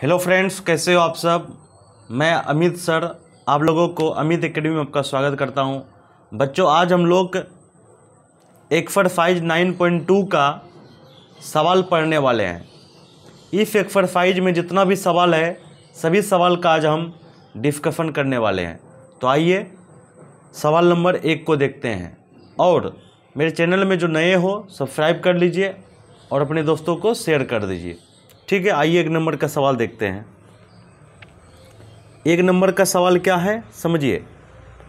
Hello friends, कैसे हो आप सब। मैं अमित सर आप लोगों को अमित एकेडमी में आपका स्वागत करता हूं। बच्चों, आज हम लोग एक्सरसाइज 9.2 का सवाल पढ़ने वाले हैं। इस एक्सरसाइज में जितना भी सवाल है सभी सवाल का आज हम डिस्कशन करने वाले हैं। तो आइए सवाल नंबर 1 को देखते हैं। और मेरे चैनल में जो नए हो सब्सक्राइब कर लीजिए और अपने दोस्तों को शेयर कर दीजिए। ठीक है, आइए 1 नंबर का सवाल देखते हैं। 1 नंबर का सवाल क्या है समझिए।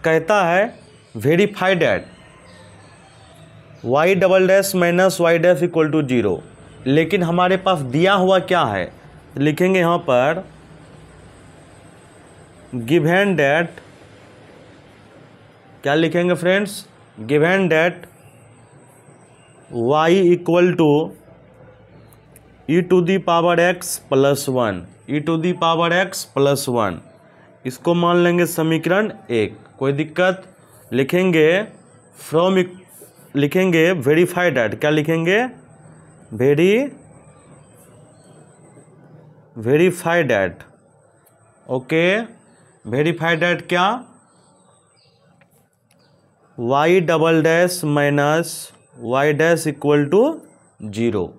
कहता है verify that y double dash minus y dash equal to 0। लेकिन हमारे पास दिया हुआ क्या है, लिखेंगे यहाँ पर गिवन दैट, क्या लिखेंगे friends, given that y equal to e to the power x plus 1, e to the power x plus 1। इसको मान लेंगे समीकरण 1, कोई दिक्कत। लिखेंगे फ्रॉम, लिखेंगे वेरीफाई दैट, क्या लिखेंगे, verify that. Okay, verify that क्या, y double dash minus y dash equal to 0।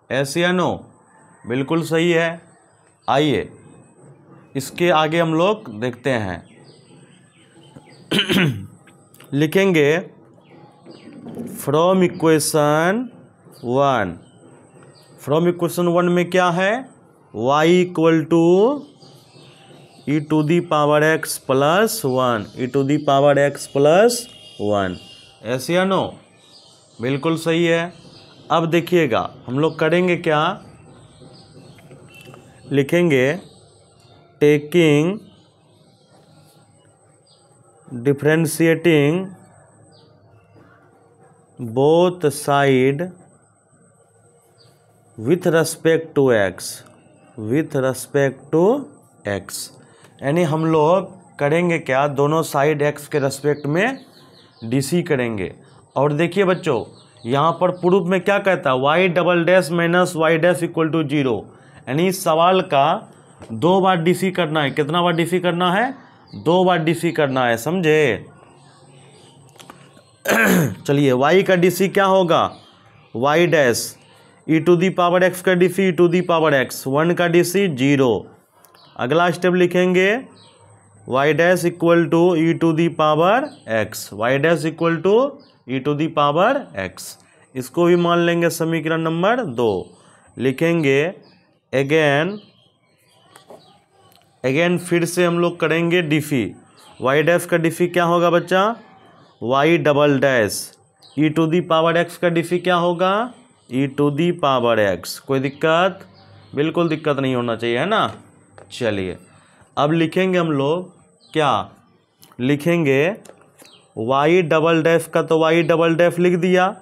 ऐसे या नो, बिल्कुल सही है। आइए इसके आगे हम लोग देखते हैं। लिखेंगे फ्रॉम इक्वेशन 1, फ्रॉम इक्वेशन 1 में क्या है, y equal to e to the power x plus 1, e to the power x plus 1। ऐसे या नो, बिल्कुल सही है। अब देखिएगा हम लोग करेंगे क्या, लिखेंगे taking differentiating both side with respect to x, with respect to x. यानी हम लोग करेंगे क्या, दोनों साइड एक्स के रेस्पेक्ट में डीसी करेंगे। और देखिए बच्चों, यहाँ पर प्रूफ में क्या कहता है, y double dash minus y dash equal to 0। यानी इस सवाल का 2 बार डीसी करना है। कितना बार डीसी करना है, 2 बार डीसी करना है, समझे। चलिए y का डीसी क्या होगा, y dash e to the power x का DC e to the power x, 1 का डीसी 0। अगला स्टेप लिखेंगे y dash equal to e to the power x, y dash equal to e to the power x। इसको भी मान लेंगे समीकरण number 2। लिखेंगे अगेन फिर से हम लोग करेंगे डीसी। y डैश का डीसी क्या होगा बच्चा, y double dash e to the power x का डीसी क्या होगा, e to the power x। कोई दिक्कत, बिल्कुल दिक्कत नहीं होना चाहिए, है ना। चलिए अब लिखेंगे हम लोग क्या, लिखेंगे y डबल डैश का तो y डबल डैश लिख दिया,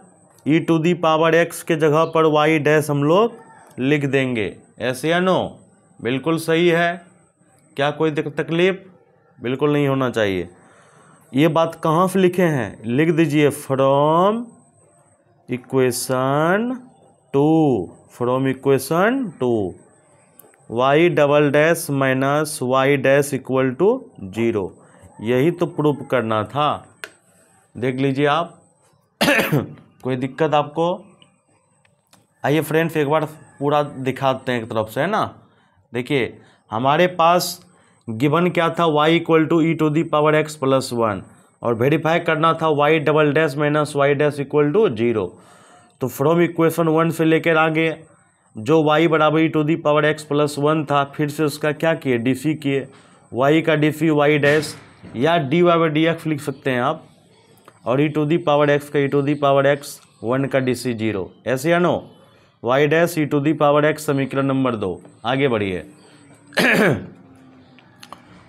ई टू दी पावर x के जगह पर y डैश हम लोग लिख देंगे। ऐसे या नो, बिल्कुल सही है। क्या कोई तकलीफ, बिल्कुल नहीं होना चाहिए। ये बात कहाँ से लिखे हैं, लिख दीजिए from equation 2, from equation 2 y double dash minus y dash equal to 0। यही तो प्रूफ करना था, देख लीजिए आप। कोई दिक्कत आपको। आइए फ्रेंड्स एक बार पूरा दिखाते हैं एक तरफ से, है ना। देखिए हमारे पास गिवन क्या था, y equal to e to the power x plus 1, और वेरीफाई करना था y double dash minus y dash equal to 0। तो फ्रॉम इक्वेशन 1 से लेकर आगे जो y बराबर e to the power x plus 1 था, फिर से उसका क्या किए, डीसी किए। y का डीसी y डैश या dy बाई डी एक्स लिख सकते हैं आप, और e to the power x का e to the power x 1 का डीसी 0। ऐसे या no, y dash e to the power x समीकरण नंबर 2। आगे बढ़िए।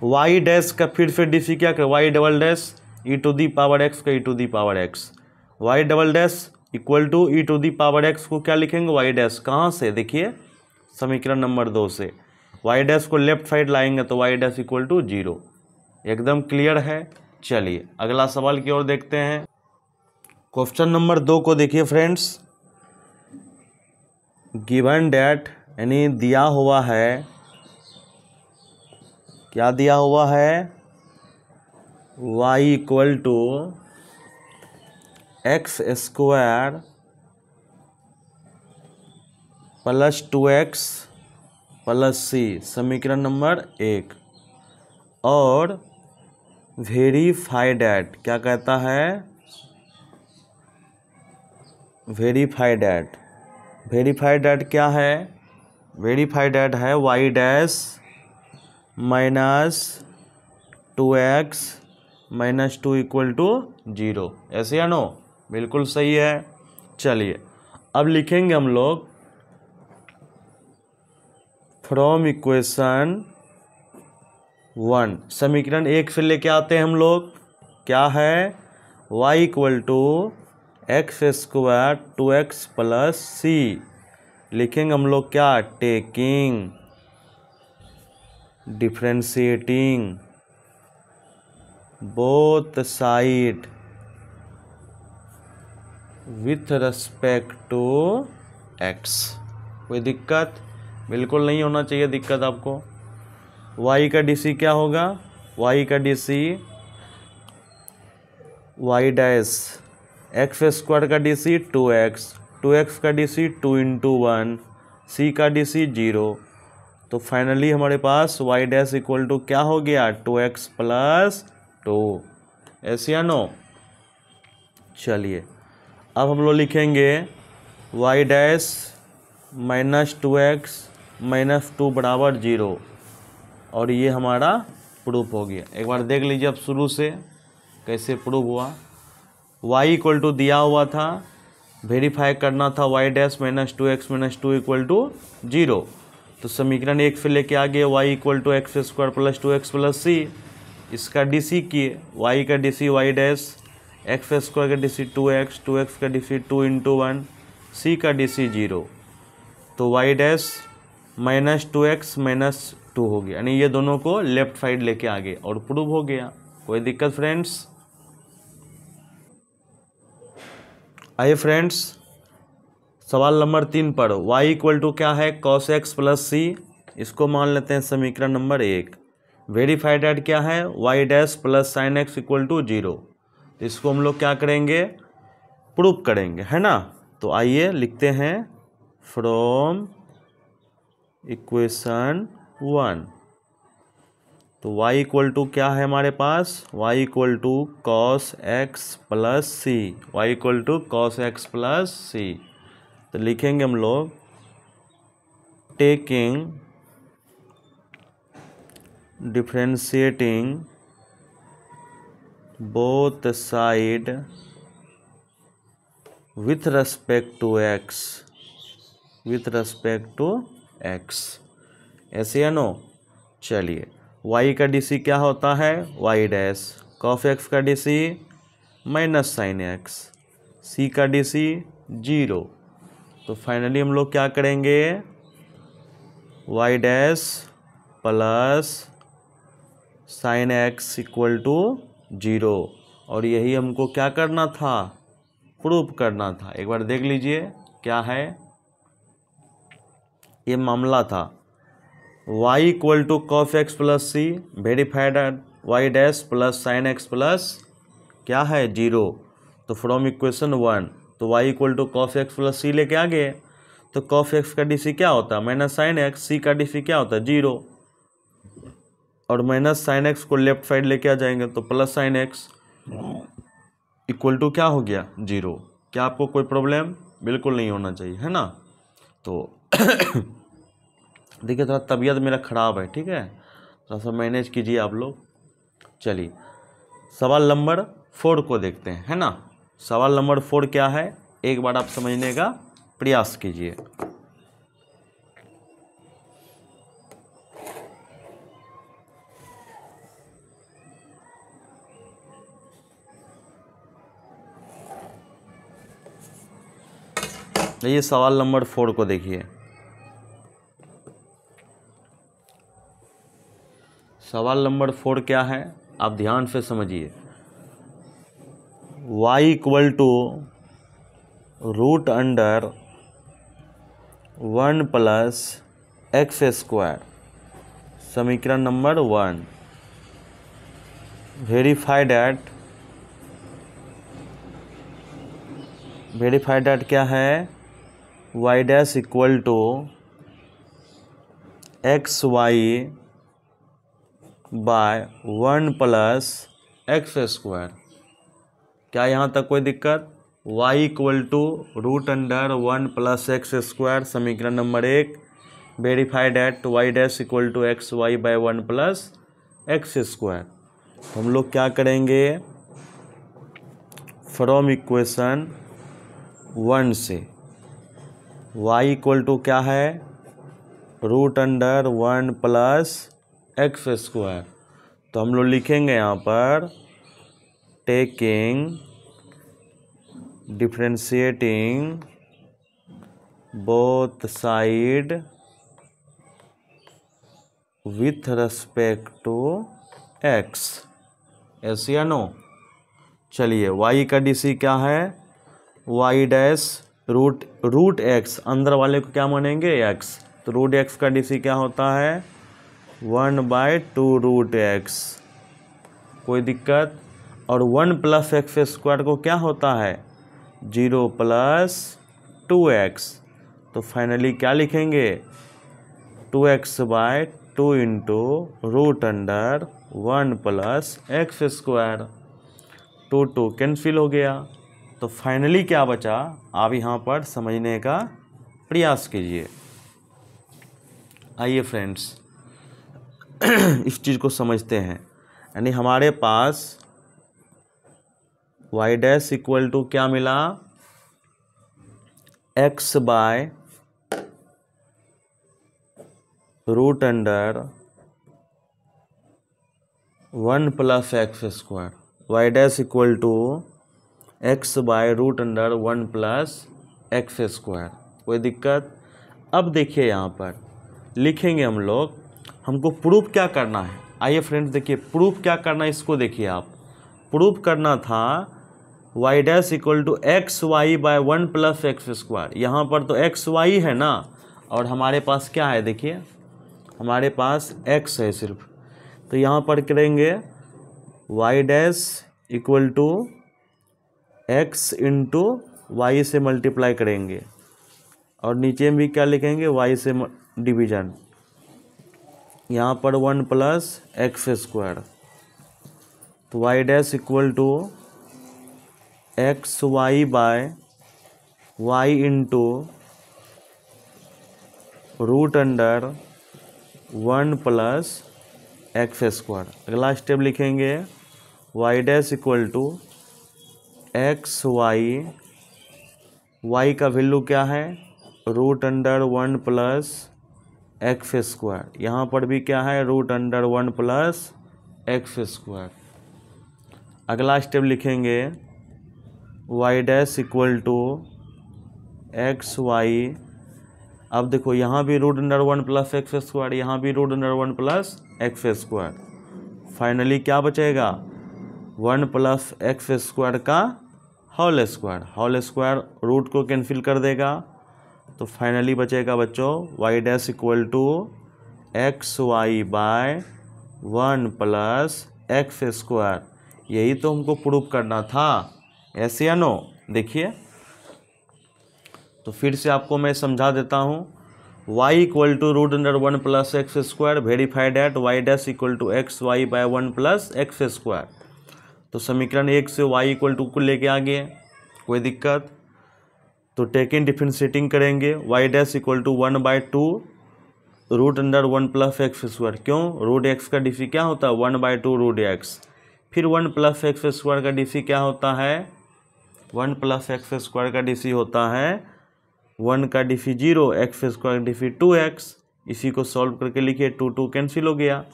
y डैश का फिर से डीसी क्या कर, y double dash e to the power x का e to the power x, y double dash equal to e to the power x को क्या लिखेंगे, y डैश। कहाँ से, देखिए समीकरण नंबर 2 से y डैश को लेफ्ट साइड लाएंगे तो y डैश इक्वल टू 0। एकदम क्लियर है। चलिए अगला सवाल की ओर देखते हैं। क्वेश्चन नंबर 2 को देखिए फ्रेंड्स। गिवन डैट यानी दिया हुआ है क्या दिया हुआ है, y equal to x square plus 2x plus c, समीकरण नंबर 1। और वेरीफाई डैट, क्या कहता है, वेरीफाई डैट, वेरीफाई डैट क्या है, वेरीफाई डैट है y dash minus 2x minus 2 equal to 0, ऐसे या नो, बिल्कुल सही है। चलिए अब लिखेंगे हम लोग फ्रॉम इक्वेशन 1, समीकरण 1 फिर लेके आते हैं हम लोग, क्या है, y equal to x square 2x plus c, लिखेंगे हम लोग क्या, taking differentiating both side with respect to x। कोई दिक्कत, बिल्कुल नहीं होना चाहिए दिक्कत आपको। y का dc क्या होगा, y का dc y dash x square का dc 2x, 2x का dc 2 इंटू 1, c का dc 0। तो फाइनली हमारे पास y डैश इक्वल टू क्या हो गया, 2x प्लस 2, ऐसे या नो। चलिए अब हम लोग लिखेंगे y dash minus 2x minus 2 बराबर 0, और ये हमारा प्रूफ हो गया। एक बार देख लीजिए अब शुरू से कैसे प्रूफ हुआ। y इक्वल टू दिया हुआ था, वेरीफाई करना था y dash minus 2x minus 2 equal to 0, तो समीकरण 1 फिर लेके आ गए y equal to x square plus 2x plus c, इसका dc किए, y का dc y dash x square का dc 2x, 2x का dc 2 इंटू 1, c का dc 0, तो y dash minus 2x minus 2 हो गया, यानी ये दोनों को लेफ्ट साइड लेके आ गए और प्रूव हो गया। कोई दिक्कत फ्रेंड्स? आइए फ्रेंड्स सवाल नंबर 3 पर, y इक्वल टू क्या है, cos x प्लस सी, इसको मान लेते हैं समीकरण नंबर 1। वेरीफाइड एट क्या है, y dash plus sine x equal to 0, इसको हम लोग क्या करेंगे, प्रूफ करेंगे, है ना। तो आइए लिखते हैं फ्रॉम इक्वेशन 1, तो y इक्वल टू क्या है हमारे पास, y equal to cos x plus c, y equal to cos x plus c. तो लिखेंगे हम लोग taking differentiating both side with respect to x, with respect to x, ऐसे या नो। चलिए y का dc क्या होता है, y डैश कॉफ एक्स का dc minus sine x, c का dc 0, तो फाइनली हम लोग क्या करेंगे, y dash plus sine x equal to 0, और यही हमको क्या करना था, प्रूफ करना था। एक बार देख लीजिए क्या है ये मामला था, y equal to cos x plus c, verified y dash plus sine x plus क्या है 0, तो फ्रॉम इक्वेशन 1, तो y equal to cos x plus c लेके आ गए, तो कॉफ एक्स का dc क्या होता है माइनस साइन एक्स, सी का dc क्या होता है 0, और माइनस साइन एक्स को लेफ्ट साइड लेके आ जाएंगे तो plus sine x equal to क्या हो गया 0। क्या आपको कोई प्रॉब्लम, बिल्कुल नहीं होना चाहिए, है ना। तो देखिए थोड़ा तबीयत मेरा ख़राब है, ठीक है, थोड़ा सा मैनेज कीजिए आप लोग। चलिए सवाल नंबर 4 को देखते हैं, है ना। सवाल नंबर 4 क्या है, एक बार आप समझने का प्रयास कीजिए। ये सवाल नंबर 4 को देखिए, सवाल नंबर 4 क्या है, आप ध्यान से समझिए। y equal to root under 1 plus x square, समीकरण नंबर 1। वेरीफाई डैट क्या है, y dash equal to x y by 1 plus x square. क्या यहाँ तक कोई दिक्कत? y equal to √1 plus x square, समीकरण number 1। Verify that y dash equal to x y by 1 plus x square. तो हम लोग क्या करेंगे, फ्रॉम इक्वेशन 1 से y इक्वल टू क्या है, √1 प्लस एक्स स्क्वायर। तो हम लोग लिखेंगे यहाँ पर taking differentiating both side with respect to x, yes या नो। चलिए y का डीसी क्या है, y डैश रूट एक्स, अंदर वाले को क्या मानेंगे x, तो रूट एक्स का डीसी क्या होता है 1/2 √x। कोई दिक्कत? और 1 प्लस एक्स स्क्वायर को क्या होता है 0 प्लस 2x। तो फाइनली क्या लिखेंगे 2x/2 into √1 plus x square. 2 cancel हो गया। तो फाइनली क्या बचा, आप यहाँ पर समझने का प्रयास कीजिए। आइए फ्रेंड्स इस चीज़ को समझते हैं। यानी हमारे पास y डैश इक्वल टू क्या मिला, x by √1 plus x square. y dash equal to x by √1 plus x square. कोई दिक्कत? अब देखिए यहाँ पर लिखेंगे हम लोग, हमको प्रूफ क्या करना है। आइए फ्रेंड्स देखिए प्रूफ क्या करना है, इसको देखिए आप। प्रूफ करना था y dash equal to x y by 1 plus x square. यहाँ पर तो एक्स वाई है ना, और हमारे पास क्या है, देखिए हमारे पास x है सिर्फ। तो यहाँ पर करेंगे y dash equal to x into y से मल्टीप्लाई करेंगे, और नीचे में भी क्या लिखेंगे y से डिवीजन। यहाँ पर 1 प्लस एक्स स्क्वायर। तो y dash equal to x y by y into √1 plus x square. अगला स्टेप लिखेंगे y dash equal to x y का वैल्यू क्या है √1 प्लस एक्स स्क्वायर। यहाँ पर भी क्या है √1 प्लस एक्स स्क्वायर। अगला स्टेप लिखेंगे y dash equal to x y. अब देखो यहाँ भी √1 प्लस एक्स स्क्वायर, यहाँ भी √1 प्लस एक्स स्क्वायर। फाइनली क्या बचेगा 1 प्लस एक्स स्क्वायर का whole square. Whole square root को कैंसिल कर देगा। तो फाइनली बचेगा बच्चों y dash equal to x y by 1 plus x square. यही तो हमको प्रूफ करना था, ऐसे या नो। देखिए तो फिर से आपको मैं समझा देता हूँ। y equal to √1 plus x square, verify that y dash equal to x y by 1 plus x square. तो समीकरण 1 से y इक्वल टू को लेके आ गए, कोई दिक्कत? तो टेकिंग डिफरेंशिएटिंग करेंगे y dash equal to 1/2 √1 plus x square. क्यों? रूट एक्स का डीसी क्या होता है 1/2 रूट एक्स। फिर 1 प्लस एक्स स्क्वायर का डीसी क्या होता है 1 प्लस एक्स स्क्वायर का डीसी होता है 1 का डीसी 0, एक्स स्क्वायर का डीसी 2x। इसी को सॉल्व करके लिखिए, 2 कैंसिल हो गया।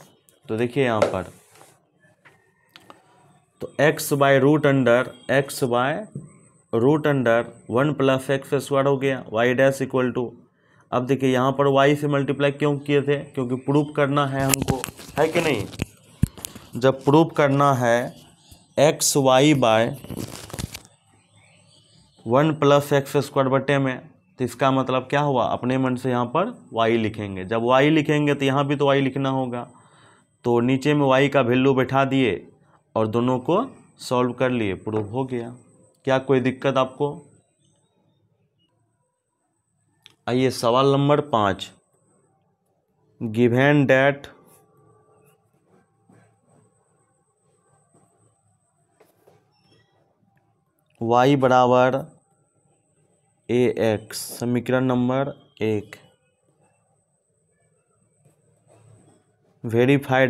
तो देखिए यहाँ पर तो x by √1 plus x square हो गया y डैश इक्वल टू। अब देखिए यहाँ पर y से मल्टीप्लाई क्यों किए थे, क्योंकि प्रूफ करना है हमको, है कि नहीं। जब प्रूफ करना है x y by 1 plus x square बटे में, तो इसका मतलब क्या हुआ, अपने मन से यहाँ पर y लिखेंगे। जब y लिखेंगे तो यहाँ भी तो y लिखना होगा, तो नीचे में y का वैल्यू बैठा दिए और दोनों को सॉल्व कर लिए, प्रूव हो गया। क्या कोई दिक्कत आपको? आइए सवाल नंबर 5, गिवन दैट y बराबर ax, समीकरण नंबर 1, वेरीफाई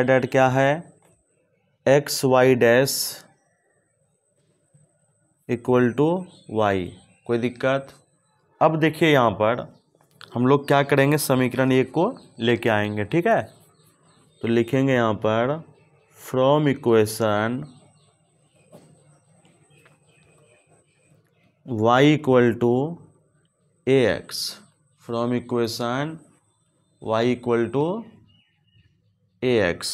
डैट क्या है, x y dash equal to y. कोई दिक्कत? अब देखिए यहाँ पर हम लोग क्या करेंगे, समीकरण 1 को लेके आएंगे, ठीक है। तो लिखेंगे यहाँ पर from equation y equal to a x, from equation y equal to a x.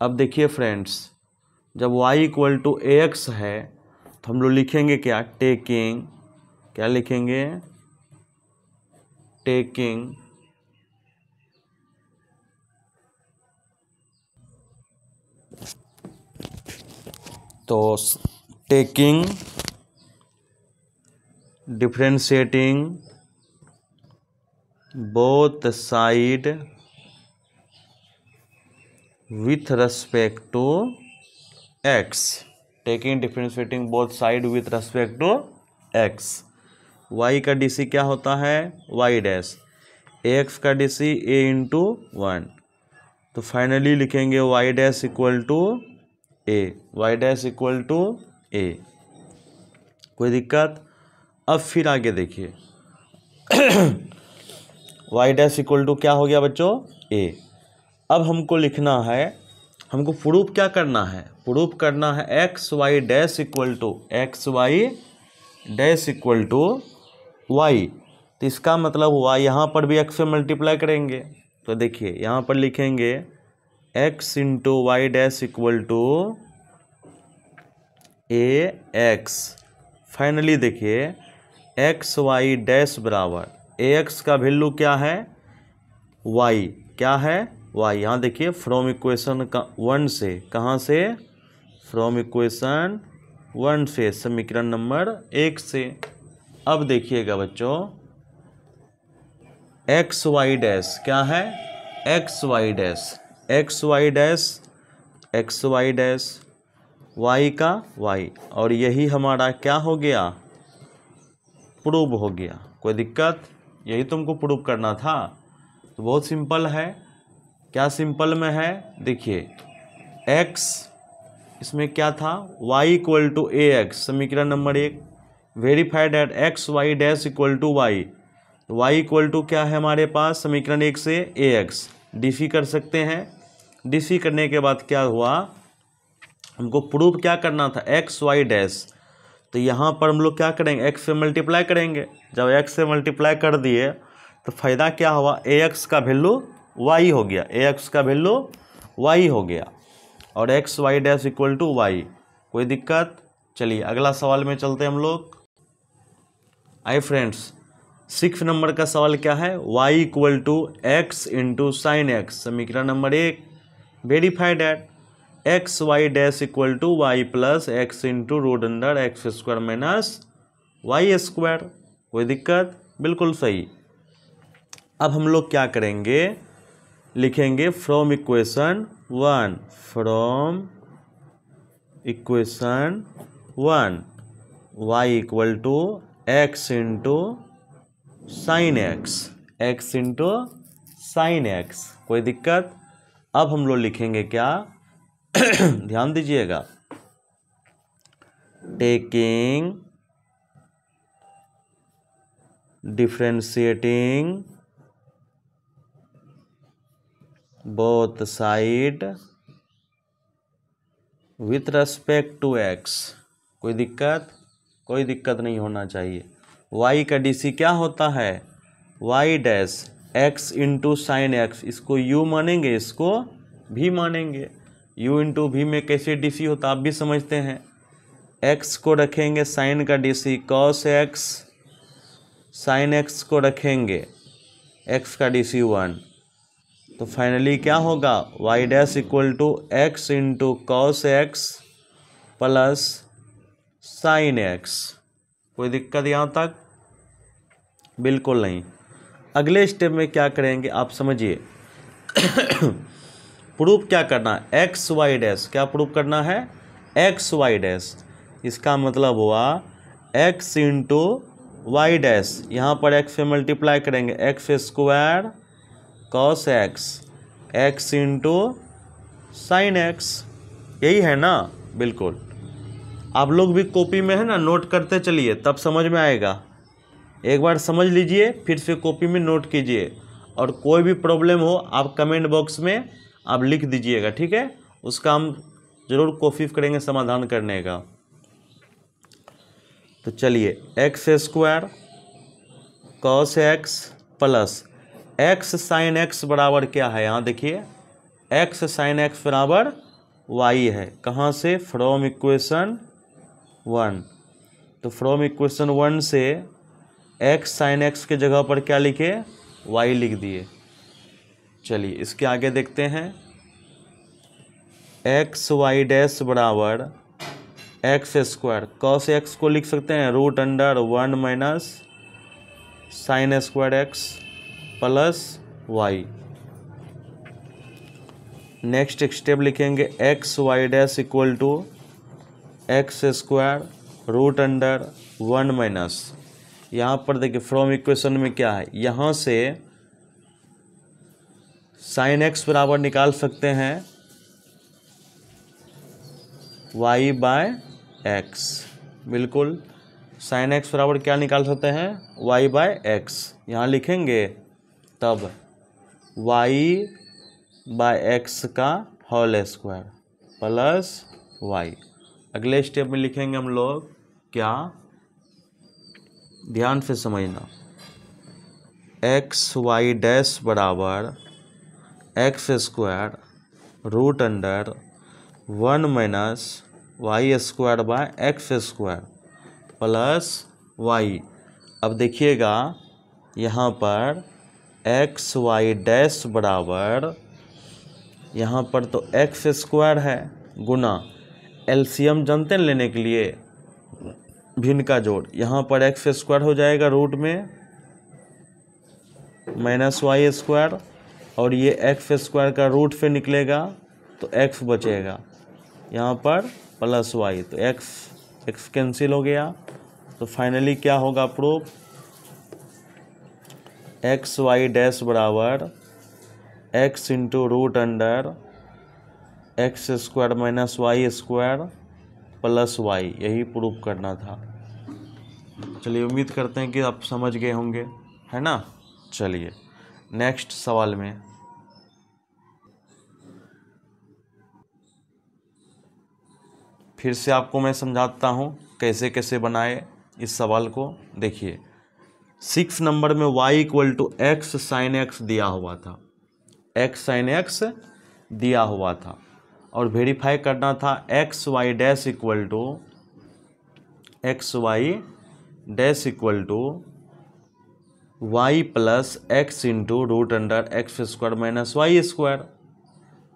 अब देखिए फ्रेंड्स, जब y equal to a x है तो हम लोग लिखेंगे क्या, टेकिंग, क्या लिखेंगे, टेकिंग तो taking differentiating both side with respect to x, taking differentiating both side with respect to x। y का dc क्या होता है, y डैश, ax का dc a इंटू 1, तो फाइनली लिखेंगे y dash equal to a, y dash equal to a। कोई दिक्कत? अब फिर आगे देखिए y डैश इक्वल टू क्या हो गया बच्चों, a। अब हमको लिखना है, हमको प्रूफ क्या करना है, प्रूफ करना है x y dash equal to, x y dash equal to y. तो इसका मतलब हुआ यहाँ पर भी एक्स से मल्टीप्लाई करेंगे, तो देखिए यहाँ पर लिखेंगे x into y dash equal to a x. Finally देखिए एक्स वाई डैश बराबर ए एक्स का वैल्यू क्या है, वाई, क्या है, वाई। यहाँ देखिए फ्रॉम इक्वेशन का 1 से, कहाँ से, फ्रॉम इक्वेशन 1 से, समीकरण नंबर 1 से। अब देखिएगा बच्चों, एक्स वाई डैश क्या है, x y dash, x y dash, x y dash, y का वाई, और यही हमारा क्या हो गया, प्रूव हो गया। कोई दिक्कत? यही तुमको प्रूव करना था, तो बहुत सिंपल है। क्या सिंपल में है, देखिए x, इसमें क्या था, y equal to a x, समीकरण number 1, verified at x y dash equal to y, y equal to क्या है हमारे पास, समीकरण 1 से ए एक्स, डीसी कर सकते हैं। डीसी करने के बाद क्या हुआ, हमको प्रूफ क्या करना था, एक्स वाई डैश, तो यहाँ पर हम लोग क्या करेंगे, x से मल्टीप्लाई करेंगे। जब x से मल्टीप्लाई कर दिए तो फ़ायदा क्या हुआ, ए एक्स का वैल्यू y हो गया, ए एक्स का वैल्यू y हो गया, और x y dash equal to y. कोई दिक्कत? चलिए अगला सवाल में चलते हैं हम लोग। आइए फ्रेंड्स, 6 नंबर का सवाल क्या है, y equal to x into sine x, समीकरण number 1, verify that x y dash equal to y plus x into root under x square minus y square. कोई दिक्कत? बिल्कुल सही। अब हम लोग क्या करेंगे, लिखेंगे from equation 1, from equation 1 y equal to x into sine x, x into sine x. कोई दिक्कत? अब हम लोग लिखेंगे क्या ध्यान दीजिएगा, taking differentiating both side with respect to x. कोई दिक्कत? कोई दिक्कत नहीं होना चाहिए। y का डीसी क्या होता है, y dash x into sine x, इसको u मानेंगे, इसको भी मानेंगे। u इंटू भी में कैसे डीसी होता आप भी समझते हैं, एक्स को रखेंगे साइन का DC cos x, sine x को रखेंगे एक्स का डीसी 1, तो फाइनली क्या होगा y dash equal to x into cos x plus sine x. कोई दिक्कत यहाँ तक? बिल्कुल नहीं। अगले स्टेप में क्या करेंगे आप समझिए। प्रूफ क्या करना है, एक्स वाई डैश, क्या प्रूफ करना है, एक्स वाई डैश। इसका मतलब हुआ एक्स इंटू वाई डैश, यहाँ पर एक्स से मल्टीप्लाई करेंगे x square cos x, x into sine x, यही है ना। बिल्कुल। आप लोग भी कॉपी में है ना नोट करते चलिए, तब समझ में आएगा। एक बार समझ लीजिए फिर से कॉपी में नोट कीजिए, और कोई भी प्रॉब्लम हो आप कमेंट बॉक्स में आप लिख दीजिएगा, ठीक है। उसका हम ज़रूर कोशिश करेंगे समाधान करने का। तो चलिए x square cos x plus x sine x बराबर क्या है, यहाँ देखिए एक्स साइन एक्स बराबर वाई है। कहाँ से, फ्रॉम इक्वेशन 1। तो फ्रॉम इक्वेशन 1 से एक्स साइन एक्स के जगह पर क्या लिखे, वाई लिख दिए। चलिए इसके आगे देखते हैं, एक्स वाई डैश बराबर एक्स स्क्वायर, कॉस एक्स को लिख सकते हैं root under 1 minus sine square x plus y. Next step लिखेंगे x y dash equal to x square root under 1 minus, यहाँ पर देखिए फ्रॉम इक्वेशन में क्या है, यहाँ से साइन एक्स बराबर निकाल सकते हैं वाई बाय एक्स। बिल्कुल, साइन एक्स बराबर क्या निकाल सकते हैं, वाई बाय एक्स। यहाँ लिखेंगे तब वाई बाय एक्स का होल स्क्वायर प्लस वाई। अगले स्टेप में लिखेंगे हम लोग क्या, ध्यान से समझना, एक्स वाई डैश बराबर x square root under 1 minus y square by x square plus y. अब देखिएगा यहाँ पर एक्स वाई डैश बराबर, यहाँ पर तो एक्स स्क्वायर है गुना एलसीएम जानते हैं लेने के लिए भिन्न का जोड़, यहाँ पर एक्स स्क्वायर हो जाएगा रूट में माइनस वाई स्क्वायर, और ये एक्स स्क्वायर का रूट से निकलेगा तो एक्स बचेगा, यहाँ पर प्लस वाई, तो एक्स कैंसिल हो गया। तो फाइनली क्या होगा प्रूफ, एक्स वाई डैश बराबर x into root under x square minus y square plus y, यही प्रूफ करना था। चलिए उम्मीद करते हैं कि आप समझ गए होंगे, है ना। चलिए नेक्स्ट सवाल में, फिर से आपको मैं समझाता हूँ कैसे कैसे बनाए इस सवाल को। देखिए 6 नंबर में y equal to x sine x दिया हुआ था, एक्स साइन एक्स दिया हुआ था, और वेरीफाई करना था x y dash equal to x y dash equal to y plus x into root under x square minus y square.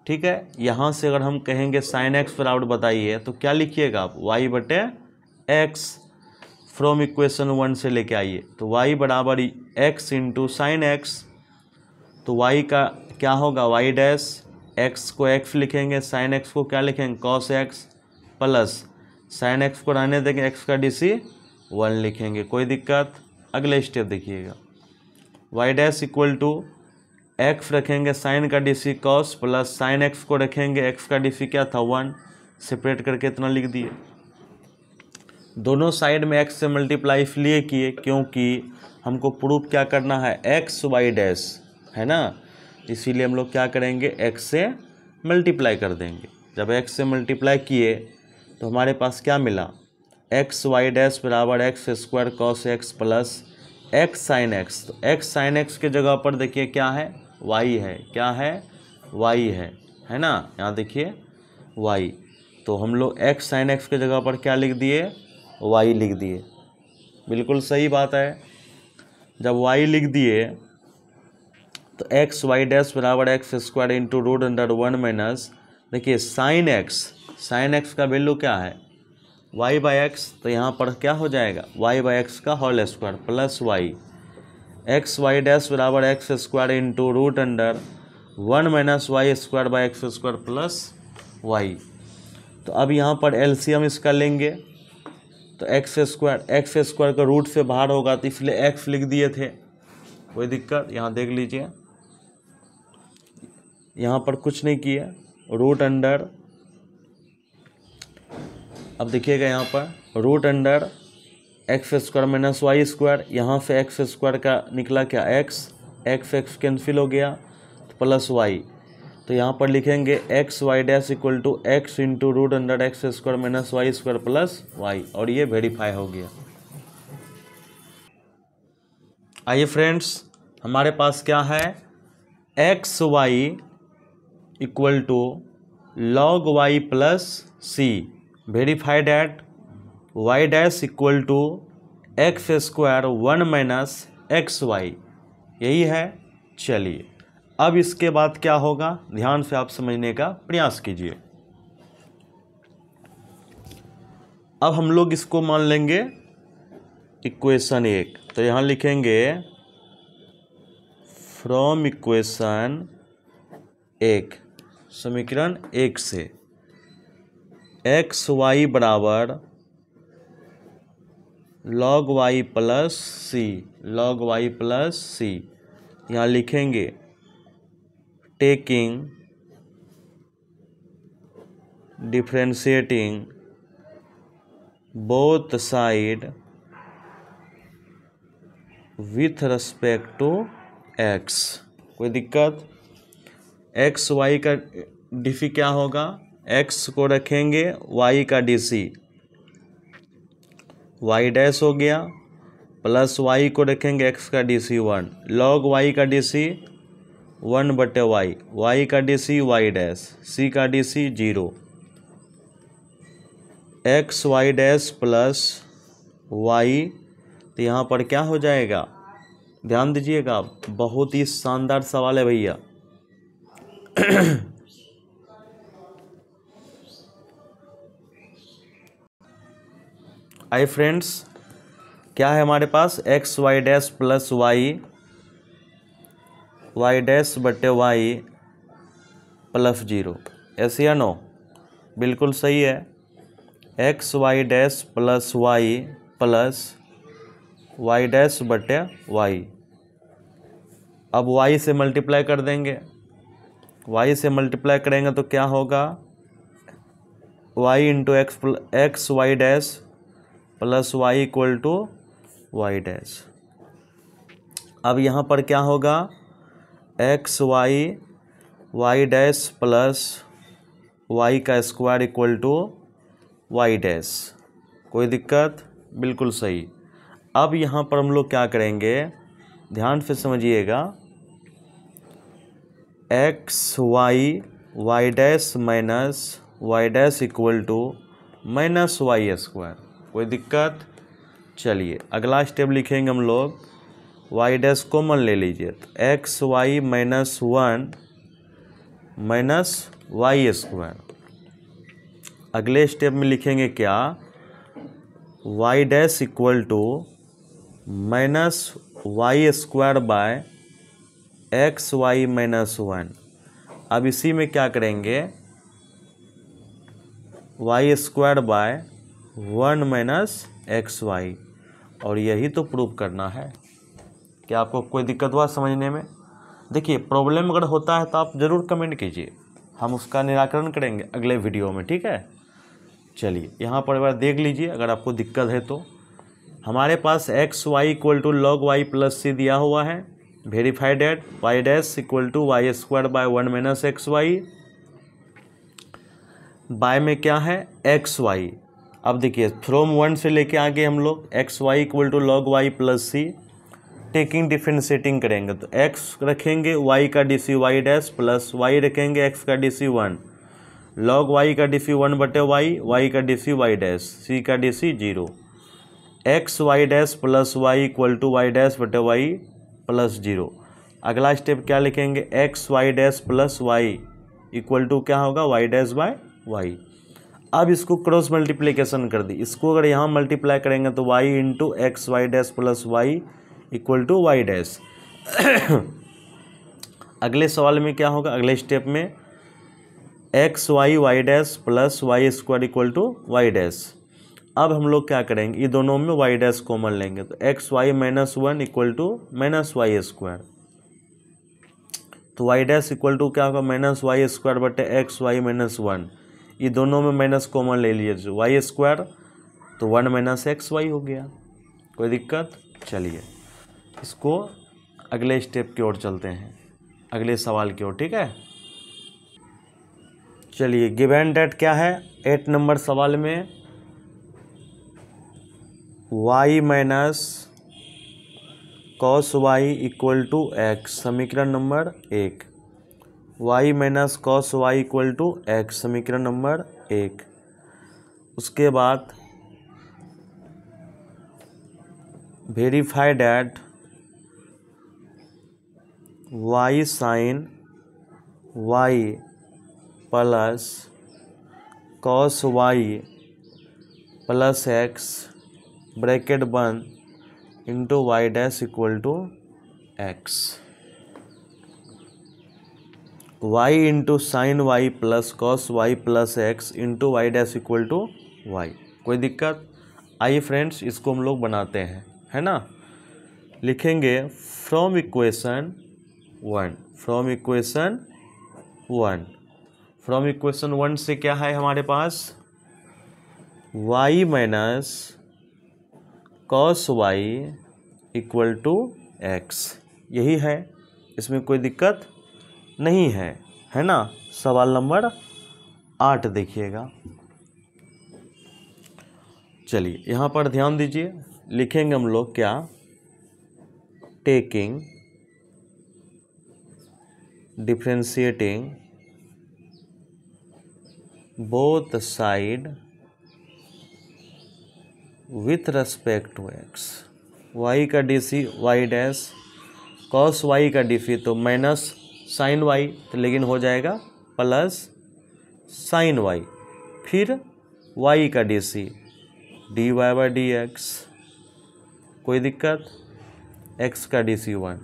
ठीक है, यहाँ से अगर हम कहेंगे साइन एक्स बराबर बताइए तो क्या लिखिएगा आप, वाई बटे एक्स, फ्रॉम इक्वेशन 1 से लेके आइए, तो वाई बराबर एक्स इंटू साइन एक्स, तो वाई का क्या होगा वाई डैश, एक्स को एक्स लिखेंगे, साइन एक्स को क्या लिखेंगे cos x, plus sine x को रहने देंगे, एक्स का डीसी 1 लिखेंगे, कोई दिक्कत। अगले स्टेप देखिएगा, y dash equal to x रखेंगे साइन का DC cos, plus sine x को रखेंगे, एक्स का डीसी क्या था 1, सेपरेट करके इतना लिख दिए। दोनों साइड में एक्स से मल्टीप्लाई इसलिए किए क्योंकि हमको प्रूफ क्या करना है, एक्स वाई डैश, है ना, इसीलिए हम लोग क्या करेंगे, एक्स से मल्टीप्लाई कर देंगे। जब एक्स से मल्टीप्लाई किए तो हमारे पास क्या मिला, एक्स वाई डैश बराबर x square cos x plus x sine x. तो एक्स साइन एक्स के जगह पर देखिए क्या है, वाई है, क्या है, वाई है ना, यहाँ देखिए वाई। तो हम लोग x साइन एक्स के जगह पर क्या लिख दिए, y लिख दिए। बिल्कुल सही बात है। जब y लिख दिए तो एक्स वाई डैश बराबर x square into root under 1 minus, देखिए साइन एक्स का वैल्यू क्या है, y बाई एक्स, तो यहाँ पर क्या हो जाएगा y बाई एक्स का whole square plus y, x y dash बराबर x square into root under 1 minus y square by x square plus y. तो अब यहाँ पर एलसीएम इसका लेंगे तो एक्स स्क्वायर का रूट से बाहर होगा तो इसलिए एक्स लिख दिए थे, कोई दिक्कत, यहाँ देख लीजिए, यहाँ पर कुछ नहीं किया, रूट अंडर, अब देखिएगा यहाँ पर root under x square minus y square, यहाँ से एक्स स्क्वायर का निकला क्या एक्स कैंसिल हो गया तो प्लस वाई, तो यहाँ पर लिखेंगे x y dash equal to x into root under x square minus y square plus y, और ये वेरीफाई हो गया। आइए फ्रेंड्स, हमारे पास क्या है, x y equal to log y plus c, verified at y dash equal to x square 1 minus x y, यही है। चलिए अब इसके बाद क्या होगा, ध्यान से आप समझने का प्रयास कीजिए। अब हम लोग इसको मान लेंगे इक्वेशन 1, तो यहाँ लिखेंगे फ्रॉम इक्वेशन 1, समीकरण 1 से एक्स वाई बराबर लॉग वाई प्लस सी, यहाँ लिखेंगे taking differentiating both side with respect to x, कोई दिक्कत, एक्स वाई का डीसी क्या होगा, एक्स को रखेंगे वाई का डीसी वाई डैश हो गया, प्लस वाई को रखेंगे एक्स का डीसी 1, लॉग वाई का डीसी 1 बटे वाई, वाई का डीसी वाई डैश, सी का DC 0, x y dash plus y, तो यहाँ पर क्या हो जाएगा, ध्यान दीजिएगा, बहुत ही शानदार सवाल है भैया। आई फ्रेंड्स, क्या है हमारे पास, x y dash plus y dash बटे वाई प्लस 0, ऐसे या नो, बिल्कुल सही है, x y dash plus y dash बटे वाई। अब वाई से मल्टीप्लाई कर देंगे, वाई से मल्टीप्लाई करेंगे तो क्या होगा, y into x y dash plus y equal to y dash. अब यहाँ पर क्या होगा, x y dash plus y का square equal to y dash, कोई दिक्कत, बिल्कुल सही। अब यहाँ पर हम लोग क्या करेंगे, ध्यान से समझिएगा, x y dash minus y dash equal to minus y square, कोई दिक्कत। चलिए अगला स्टेप लिखेंगे हम लोग, वाई डैश कॉमन ले लीजिए, तो x y minus 1 minus y square. अगले स्टेप में लिखेंगे क्या, y dash equal to minus y square by x y minus 1। अब इसी में क्या करेंगे, y square by 1 minus x y, और यही तो प्रूव करना है। क्या आपको कोई दिक्कत हुआ समझने में? देखिए प्रॉब्लम अगर होता है तो आप ज़रूर कमेंट कीजिए, हम उसका निराकरण करेंगे अगले वीडियो में, ठीक है। चलिए यहाँ पर एक बार देख लीजिए अगर आपको दिक्कत है तो। हमारे पास x y equal to log y plus c दिया हुआ है, verified at y dash equal to y square by 1 minus x y, by में क्या है एक्स वाई। अब देखिए फ्रॉम 1 से लेके आगे हम लोग x y equal to log y plus C, taking differentiating करेंगे तो एक्स रखेंगे वाई का D C y dash plus Y रखेंगे एक्स का डी सी 1, लॉग वाई का डी सी 1/y, वाई का डी सी वाई डैश, सी का D C 0, x y dash plus y equal to y dash बटे वाई प्लस 0। अगला step क्या लिखेंगे, x y dash plus y equal to क्या होगा, y dash bye Y. अब इसको क्रॉस मल्टीप्लिकेशन कर दी, इसको अगर यहाँ मल्टीप्लाई करेंगे तो y into x y dash plus y equal to y dash. अगले सवाल में क्या होगा, अगले स्टेप में x y y dash plus y square equal to y dash. अब हम लोग क्या करेंगे, ये दोनों में वाई डैश कॉमन लेंगे तो x y minus 1 equal to minus y square, तो वाई डैश इक्वल टू क्या होगा, माइनस वाई स्क्वायर बटे एक्स वाई माइनस 1। ये दोनों में माइनस कॉमन ले लीजिए, वाई स्क्वायर तो 1 माइनस एक्स वाई हो गया। कोई दिक्कत? चलिए इसको अगले स्टेप की ओर चलते हैं, अगले सवाल की ओर, ठीक है। चलिए गिवन डेट क्या है 8 नंबर सवाल में, y minus cos y equal to x, समीकरण number 1। y minus cos y equal to x, समीकरण नंबर 1। उसके बाद verify that y sine y plus cos y plus x bracket बंद into y dash equal to x, y into sine y plus cos y plus x into y dash equal to y. कोई दिक्कत? आइए friends इसको हम लोग बनाते हैं, है ना। लिखेंगे from equation 1, from equation 1, from equation 1 से क्या है हमारे पास, y minus cos y equal to x, यही है, इसमें कोई दिक्कत नहीं है ना। सवाल नंबर 8 देखिएगा। चलिए यहाँ पर ध्यान दीजिए, लिखेंगे हम लोग क्या, taking differentiating both side with respect to x, y का D C y dash, cos y का डी सी तो माइनस साइन वाई तो लेकिन हो जाएगा प्लस साइन वाई, फिर वाई का D C d y by d x. कोई दिक्कत? एक्स का डी सी 1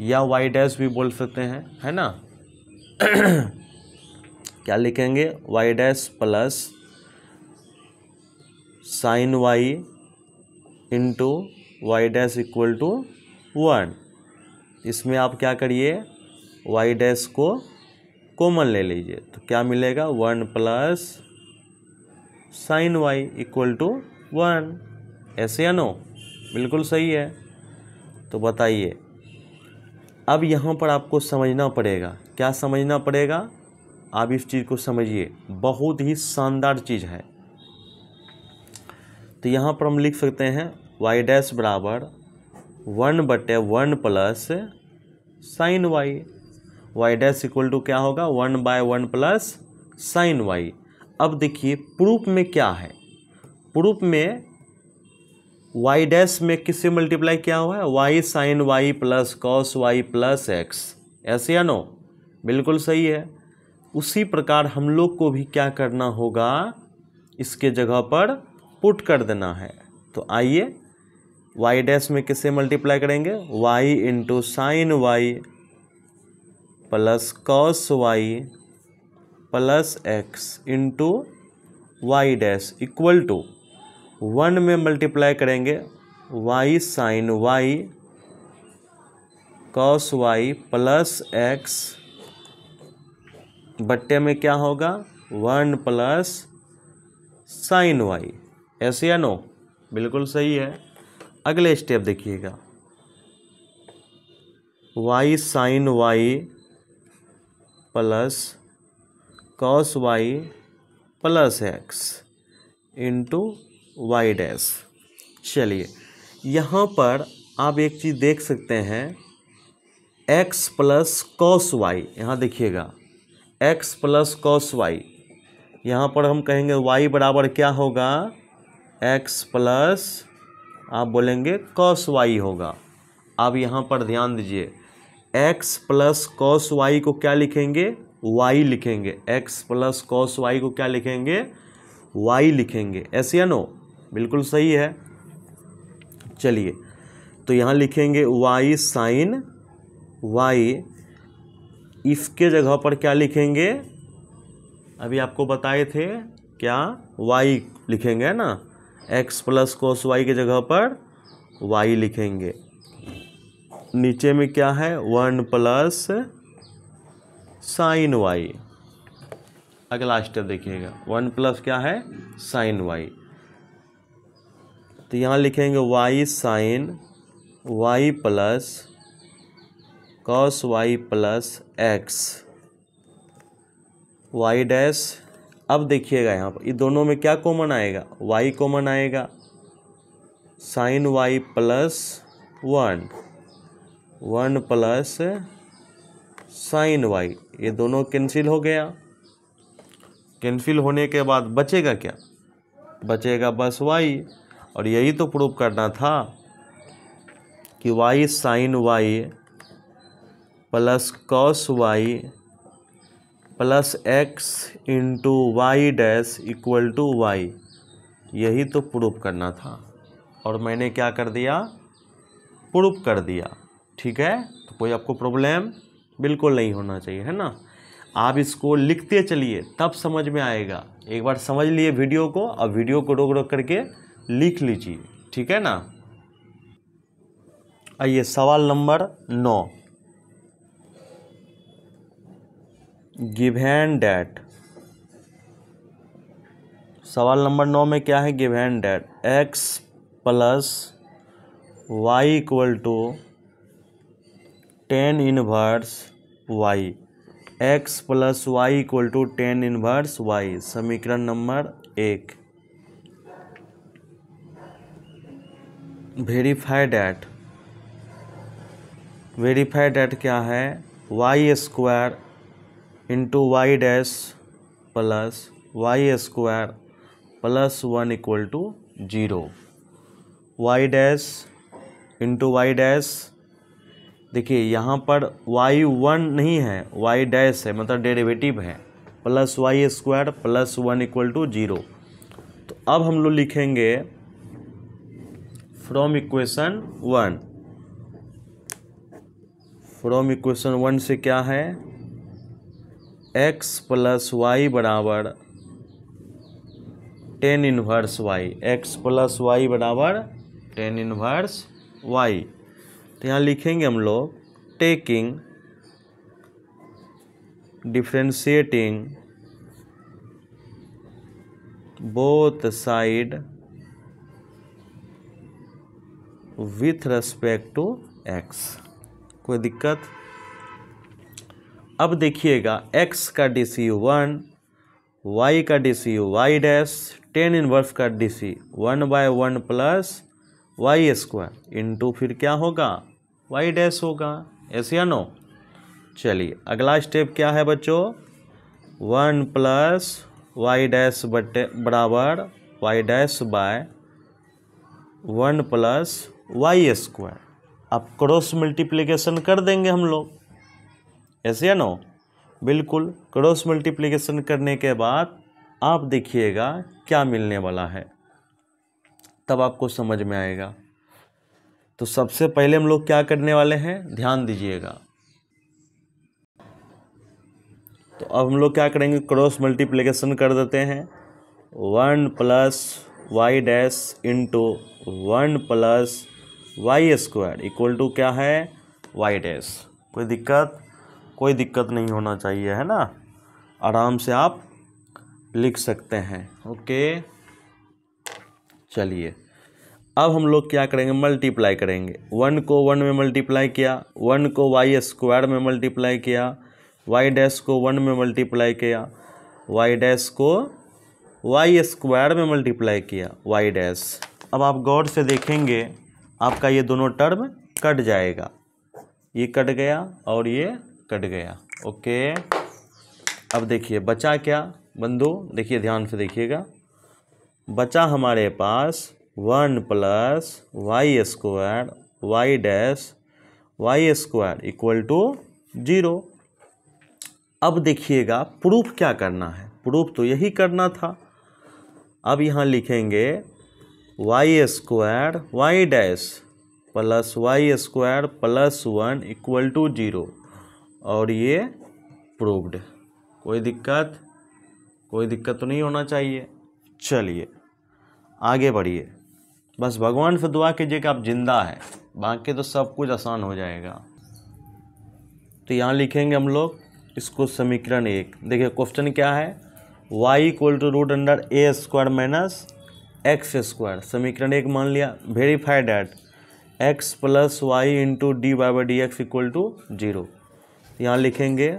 या वाई डैश भी बोल सकते हैं, है ना। क्या लिखेंगे, y dash plus sine y into y dash equal to 1। इसमें आप क्या करिए, वाई डैश को कॉमन ले लीजिए तो क्या मिलेगा, 1 plus sine y equal to 1, ऐसे या नो, बिल्कुल सही है। तो बताइए अब यहाँ पर आपको समझना पड़ेगा, क्या समझना पड़ेगा, आप इस चीज़ को समझिए, बहुत ही शानदार चीज़ है। तो यहाँ पर हम लिख सकते हैं वाई डैश बराबर 1/1 plus sine y, y dash equal to क्या होगा, 1/1 प्लस साइन वाई। अब देखिए प्रूफ में क्या है, प्रूफ में वाई डैश में किससे मल्टीप्लाई किया हुआ है, y sine y plus cos y plus x, ऐसे या नो, बिल्कुल सही है। उसी प्रकार हम लोग को भी क्या करना होगा, इसके जगह पर पुट कर देना है। तो आइए वाई डैश में किससे मल्टीप्लाई करेंगे, y into sine y plus cos y plus x into y dash equal to 1 में मल्टीप्लाई करेंगे y sine y cos y plus x बट्टे में क्या होगा, 1 प्लस साइन वाई, ऐसे या नो, बिल्कुल सही है। अगले स्टेप देखिएगा, y sine y plus cos y plus x into y dash. चलिए यहाँ पर आप एक चीज़ देख सकते हैं, एक्स प्लस कॉस वाई, यहाँ देखिएगा एक्स प्लस कॉस वाई, यहाँ पर हम कहेंगे y बराबर क्या होगा, x प्लस आप बोलेंगे कॉस वाई होगा। अब यहाँ पर ध्यान दीजिए, x प्लस कॉस वाई को क्या लिखेंगे, y लिखेंगे। x प्लस कॉस वाई को क्या लिखेंगे, y लिखेंगे। ऐसे या नो, बिल्कुल सही है। चलिए तो यहाँ लिखेंगे y साइन y, इसके जगह पर क्या लिखेंगे, अभी आपको बताए थे क्या, y लिखेंगे ना, x प्लस कोस वाई के जगह पर y लिखेंगे। नीचे में क्या है, 1 प्लस साइन y। अगला स्टेप देखिएगा, 1 प्लस क्या है, साइन y। तो यहाँ लिखेंगे y sine y plus cos y plus x y dash. अब देखिएगा यहाँ पर ये दोनों में क्या कॉमन आएगा, y कॉमन आएगा, sine y plus 1 plus sine y, ये दोनों कैंसिल हो गया। कैंसिल होने के बाद बचेगा क्या, बचेगा बस y। और यही तो प्रूव करना था कि y sine y plus cos y plus x into y dash equal to y, यही तो प्रूफ करना था। और मैंने क्या कर दिया, प्रूफ कर दिया। ठीक है, तो कोई आपको प्रॉब्लम बिल्कुल नहीं होना चाहिए, है ना। आप इसको लिखते चलिए तब समझ में आएगा। एक बार समझ लिए वीडियो को, अब वीडियो को रोक रोक करके लिख लीजिए, ठीक है ना। आइए सवाल नंबर 9, गिवन दैट। सवाल नंबर 9 में क्या है, given that x plus y equal to tan inverse y, x plus y equal to tan inverse y, समीकरण नंबर 1। वेरीफाई डैट क्या है, y square into y dash plus y square plus 1 equal to 0। Y dash into y dash, देखिए यहाँ पर Y 1 नहीं है, y dash है, मतलब डेरिवेटिव है, plus y square plus 1 equal to 0। तो अब हम लोग लिखेंगे फ्रॉम इक्वेशन 1, फ्रॉम इक्वेशन 1 से क्या है, x प्लस वाई बराबर tan inverse y, x plus y बराबर टेन इनवर्स वाई। तो यहाँ लिखेंगे हम लोग taking differentiating both side with respect to x। कोई दिक्कत। अब देखिएगा x का DC 1, y का DC y dash, tan inverse का DC 1/1 plus y square into फिर क्या होगा, y डैश होगा। ऐसे या नो। चलिए अगला स्टेप क्या है बच्चों, 1 प्लस वाई डैश बराबर y dash by 1 plus y square. अब क्रॉस मल्टीप्लिकेशन कर देंगे हम लोग, ऐसे या नो, बिल्कुल। क्रॉस मल्टीप्लिकेशन करने के बाद आप देखिएगा क्या मिलने वाला है, तब आपको समझ में आएगा। तो सबसे पहले हम लोग क्या करने वाले हैं, ध्यान दीजिएगा। तो अब हम लोग क्या करेंगे, क्रॉस मल्टीप्लिकेशन कर देते हैं। 1 plus y dash into 1 plus y square equal to क्या है, वाई डैश। कोई दिक्कत, कोई दिक्कत नहीं होना चाहिए, है ना। आराम से आप लिख सकते हैं। ओके, चलिए अब हम लोग क्या करेंगे, मल्टीप्लाई करेंगे। 1 को 1 में मल्टीप्लाई किया, 1 को वाई स्क्वायर में मल्टीप्लाई किया, वाई डैश को 1 में मल्टीप्लाई किया, वाई डैश को वाई स्क्वायर में मल्टीप्लाई किया, वाई डैश। अब आप गौर से देखेंगे आपका ये दोनों टर्म कट जाएगा, ये कट गया और ये कट गया। ओके, अब देखिए बचा क्या बंधु, देखिए ध्यान से देखिएगा, बचा हमारे पास 1 plus y square y dash y square equal to 0। अब देखिएगा प्रूफ क्या करना है, प्रूफ तो यही करना था। अब यहाँ लिखेंगे y square y dash plus y square plus 1 equal to 0 और ये प्रूव्ड। कोई दिक्कत तो नहीं होना चाहिए। चलिए आगे बढ़िए, बस भगवान से दुआ कीजिए कि आप जिंदा है, बाकी तो सब कुछ आसान हो जाएगा। तो यहाँ लिखेंगे हम लोग इसको समीकरण 1। देखिए क्वेश्चन क्या है, y equal to root under a square minus x square, समीकरण 1 मान लिया। Verify that x plus y into d y by d x equal to 0। यहाँ लिखेंगे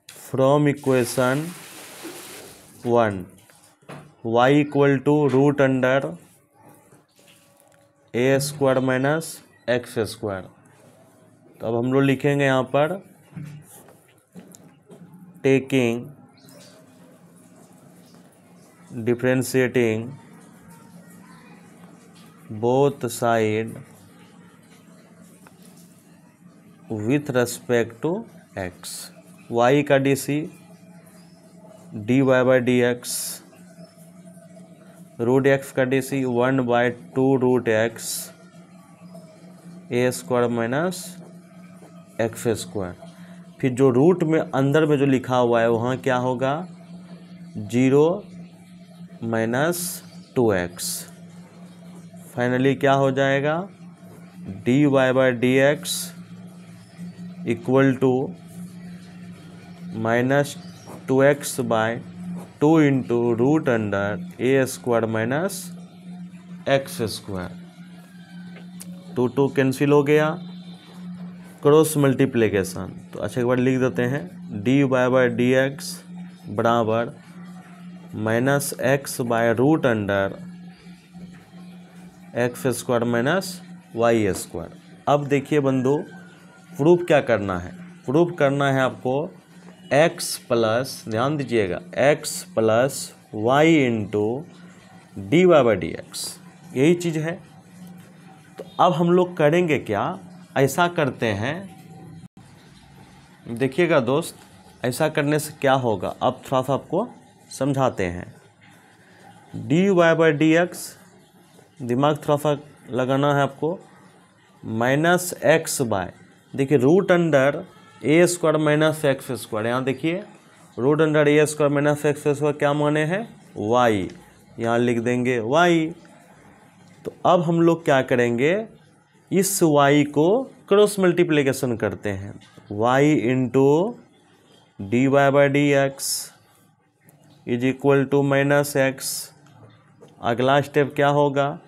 from equation 1 y equal to root under a square minus x square. तो अब हम लोग लिखेंगे यहाँ पर taking differentiating both side with respect to x, y का D C d y by d x root x का डी सी 1/2 root x ए square minus x square. फिर जो रूट में अंदर में जो लिखा हुआ है वहाँ क्या होगा 0 माइनस 2x। फाइनली क्या हो जाएगा d y by d x equal to minus 2x by 2 into root under a square minus x square. 2 cancel हो गया, क्रॉस मल्टीप्लिकेशन। तो अच्छा एक बार लिख देते हैं d y by d x बराबर minus x by root under x square minus y square. अब देखिए बंधु प्रूफ क्या करना है, प्रूफ करना है आपको x प्लस, ध्यान दीजिएगा x plus y into d y by d x, यही चीज़ है। तो अब हम लोग करेंगे क्या, ऐसा करते हैं, देखिएगा दोस्त ऐसा करने से क्या होगा अब थोड़ा सा आपको समझाते हैं। D y by d x दिमाग थोड़ा सा लगाना है आपको, माइनस एक्स बाय, देखिए root under a square minus x square. यहाँ देखिए root under a square minus x square क्या माने हैं वाई, यहाँ लिख देंगे वाई। तो अब हम लोग क्या करेंगे इस वाई को क्रॉस मल्टीप्लिकेशन करते हैं, y into d y by d x is equal to minus x. अगला स्टेप क्या होगा,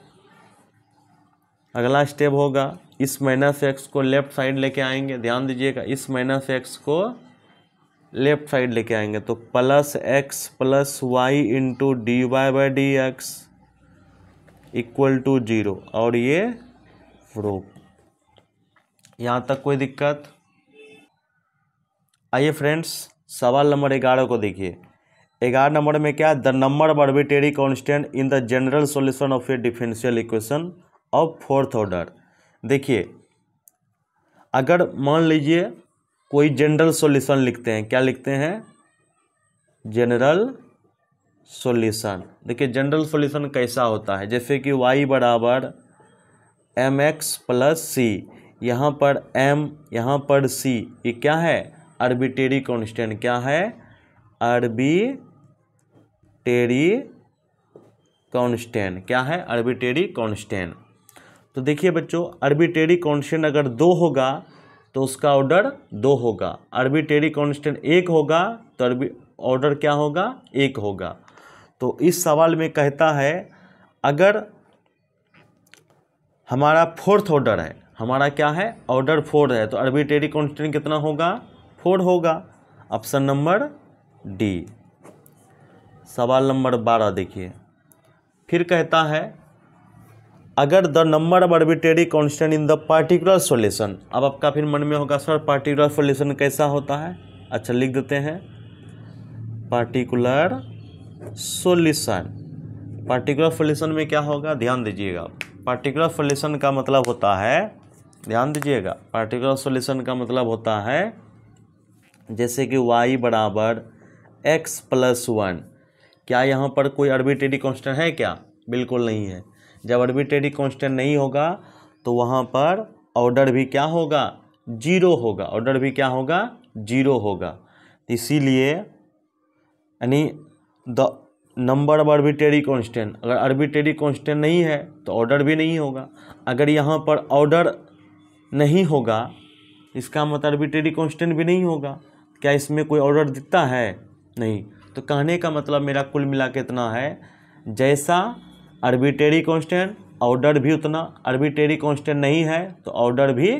अगला स्टेप होगा इस माइनस एक्स को लेफ्ट साइड लेके आएंगे, ध्यान दीजिएगा इस माइनस एक्स को लेफ्ट साइड लेके आएंगे तो plus x plus y into d y by d x equal to 0 और ये प्रूफ। यहाँ तक कोई दिक्कत? आइए फ्रेंड्स सवाल नंबर 11 को देखिए। 11 नंबर में क्या, the number of arbitrary constant in the general solution of A differential equation of fourth order. देखिए अगर मान लीजिए कोई जनरल सॉल्यूशन लिखते हैं, क्या लिखते हैं जनरल सॉल्यूशन। देखिए जनरल सॉल्यूशन कैसा होता है, जैसे कि y बराबर एम एक्स प्लस सी, यहाँ पर m यहाँ पर c, ये क्या है आर्बिट्रेरी कांस्टेंट, क्या है आर्बिट्रेरी कांस्टेंट, क्या है आर्बिट्रेरी कांस्टेंट। तो देखिए बच्चों आर्बिट्रेरी कांस्टेंट अगर 2 होगा तो उसका ऑर्डर 2 होगा, आर्बिट्रेरी कांस्टेंट 1 होगा तो ऑर्डर क्या होगा 1 होगा। तो इस सवाल में कहता है अगर हमारा फोर्थ ऑर्डर है, हमारा क्या है ऑर्डर 4 है, तो आर्बिट्रेरी कांस्टेंट कितना होगा 4 होगा। Option number D. सवाल नंबर 12 देखिए, फिर कहता है अगर the number of arbitrary constant in the particular solution. अब आपका फिर मन में होगा सर पार्टिकुलर सॉल्यूशन कैसा होता है, अच्छा लिख देते हैं पार्टिकुलर सॉल्यूशन। पार्टिकुलर सॉल्यूशन में क्या होगा, ध्यान दीजिएगा। पार्टिकुलर सॉल्यूशन का मतलब होता है, ध्यान दीजिएगा, पार्टिकुलर सॉल्यूशन का मतलब होता है जैसे कि y बराबर x + 1। क्या यहाँ पर कोई आर्बिट्रेरी कांस्टेंट है क्या? बिल्कुल नहीं है। जब आर्बिट्रेरी कांस्टेंट नहीं होगा तो वहाँ पर ऑर्डर भी क्या होगा, जीरो होगा। ऑर्डर भी क्या होगा, जीरो होगा। इसीलिए यानी the number of arbitrary constant, अगर आर्बिट्रेरी कांस्टेंट नहीं है तो ऑर्डर भी नहीं होगा। अगर यहाँ पर ऑर्डर नहीं होगा इसका मतलब आर्बिट्रेरी कांस्टेंट भी नहीं होगा। क्या इसमें कोई ऑर्डर दिखता है? नहीं। तो कहने का मतलब मेरा कुल मिला के इतना है, जैसा आर्बिट्रेरी कांस्टेंट ऑर्डर भी उतना, आर्बिट्रेरी कांस्टेंट नहीं है तो ऑर्डर भी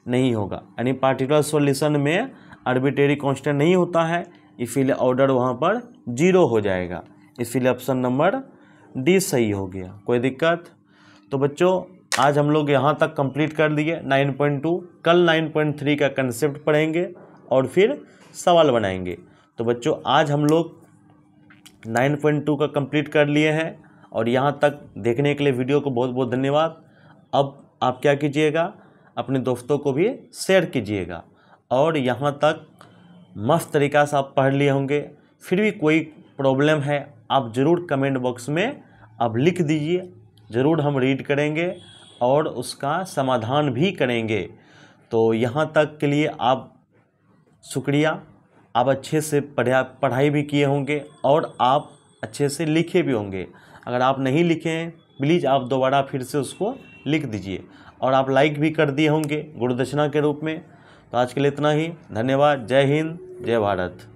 नहीं होगा। यानी पार्टिकुलर सॉल्यूशन में आर्बिट्रेरी कांस्टेंट नहीं होता है, इसीलिए ऑर्डर वहाँ पर जीरो हो जाएगा। इसीलिए ऑप्शन नंबर डी सही हो गया। कोई दिक्कत? तो बच्चों आज हम लोग यहाँ तक कंप्लीट कर दिए 9.2। कल 9.3 का कंसेप्ट पढ़ेंगे और फिर सवाल बनाएंगे। तो बच्चों आज हम लोग 9.2 का कंप्लीट कर लिए हैं और यहाँ तक देखने के लिए वीडियो को बहुत बहुत धन्यवाद। अब आप क्या कीजिएगा, अपने दोस्तों को भी शेयर कीजिएगा। और यहाँ तक मस्त तरीक़ा से आप पढ़ लिए होंगे। फिर भी कोई प्रॉब्लम है आप ज़रूर कमेंट बॉक्स में आप लिख दीजिए, ज़रूर हम रीड करेंगे और उसका समाधान भी करेंगे। तो यहाँ तक के लिए आप शुक्रिया। आप अच्छे से पढ़ाई भी किए होंगे और आप अच्छे से लिखे भी होंगे। अगर आप नहीं लिखे हैं प्लीज़ आप दोबारा फिर से उसको लिख दीजिए और आप लाइक भी कर दिए होंगे गुरुदक्षिणा के रूप में। तो आज के लिए इतना ही। धन्यवाद। जय हिंद, जय भारत।